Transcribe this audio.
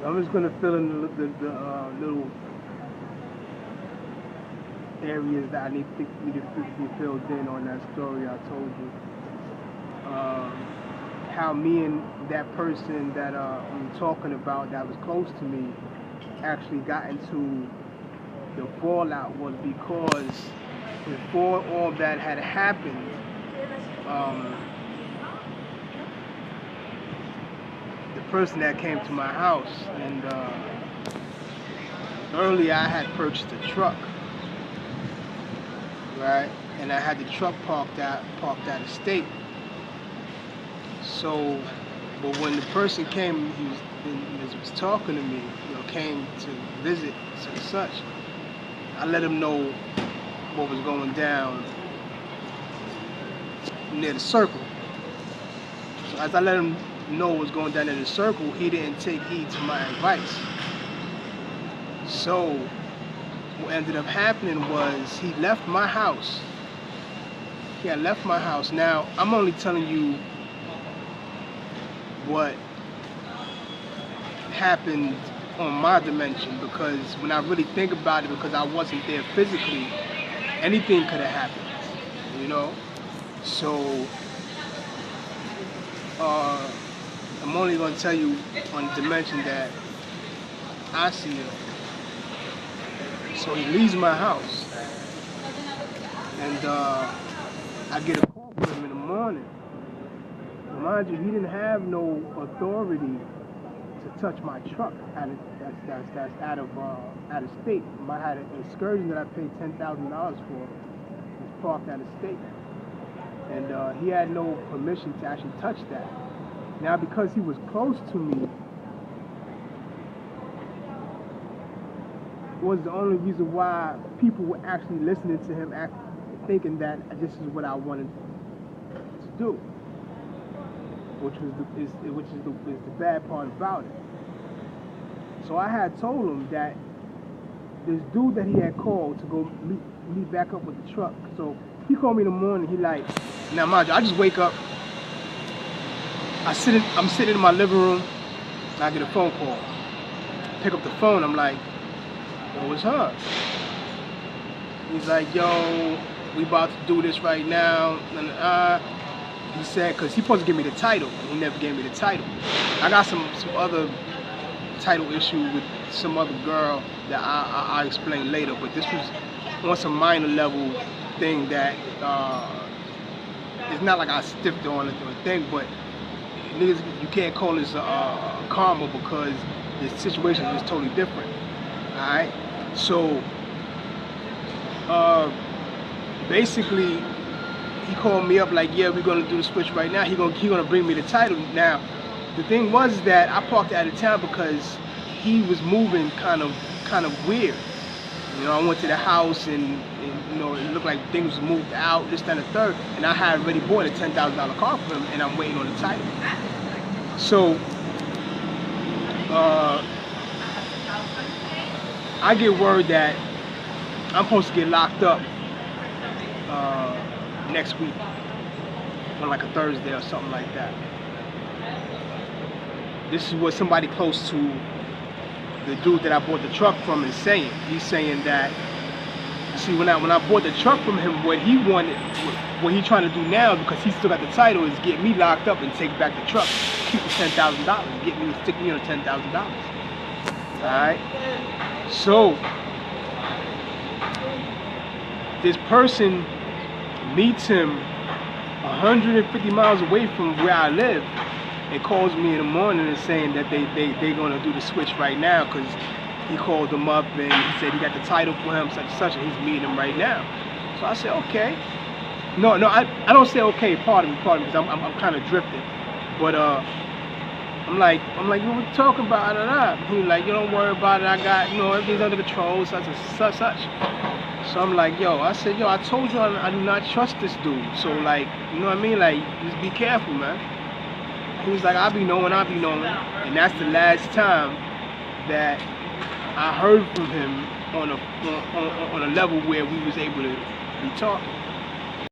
I'm just gonna fill in the little areas that I need to be filled in on that story I told you. How me and that person that I'm talking about that was close to me actually got into the fallout was because before all that had happened, um, the person that came to my house and earlier I had purchased a truck, right? And I had the truck parked at a state. So, but when the person came, he was talking to me, came to visit such and such. I let him know what was going down near the circle. So as I let him know what was going down in the circle, he didn't take heed to my advice. So what ended up happening was he left my house. He had left my house. Now, I'm only telling you what happened on my dimension, because when I really think about it, because I wasn't there physically, anything could have happened, So I'm only going to tell you on the dimension that I see it. So he leaves my house, and I get a call from him in the morning. Mind you, he didn't have no authority to touch my truck. That's out of state. I had an excursion that I paid $10,000 for. It's parked out of state, and he had no permission to actually touch that. Now, because he was close to me, was the only reason why people were actually listening to him, thinking that this is what I wanted to do, which is the bad part about it. So I had told him that this dude that he had called to go meet back up with the truck. So he called me in the morning. He like, now mind you, I just wake up. I'm sitting in my living room, and I get a phone call. Pick up the phone. I'm like, yo, it's her. He's like, yo, we about to do this right now. And he said, because he's supposed to give me the title, and he never gave me the title. I got some other title issue with some other girl that I'll explain later, but this was on some minor level thing that it's not like I stiffed on it or a thing, but niggas, you can't call this karma, because the situation is totally different. Alright? So basically he called me up like, yeah, we're gonna do the switch right now. He gonna bring me the title. Now, the thing was that I parked out of town because he was moving kind of weird. I went to the house and it looked like things moved out, this, that, and the third, and I had already bought a $10,000 car for him, and I'm waiting on the title. So I get word that I'm supposed to get locked up next week on like a Thursday or something like that. This is what somebody close to the dude that I bought the truck from is saying. He's saying that, see, when I bought the truck from him, what he wanted, what he's trying to do now, because he still got the title, is get me locked up and take back the truck, keep the $10,000, stick me on $10,000. All right. So this person meets him 150 miles away from where I live, and calls me in the morning and saying that they're gonna do the switch right now, because he called them up and he said he got the title for him, such and such, and he's meeting him right now. So I said, okay. No, I don't say okay. Pardon me, because I'm kind of drifting. But I'm like, what we talking about? He's like, you don't worry about it. I got, everything's under control, such and such. So I'm like, I said, I told you I do not trust this dude. So like, you know what I mean? Like, just be careful, man. He was like, I'll be knowing. And that's the last time that I heard from him on a level where we was able to be talking.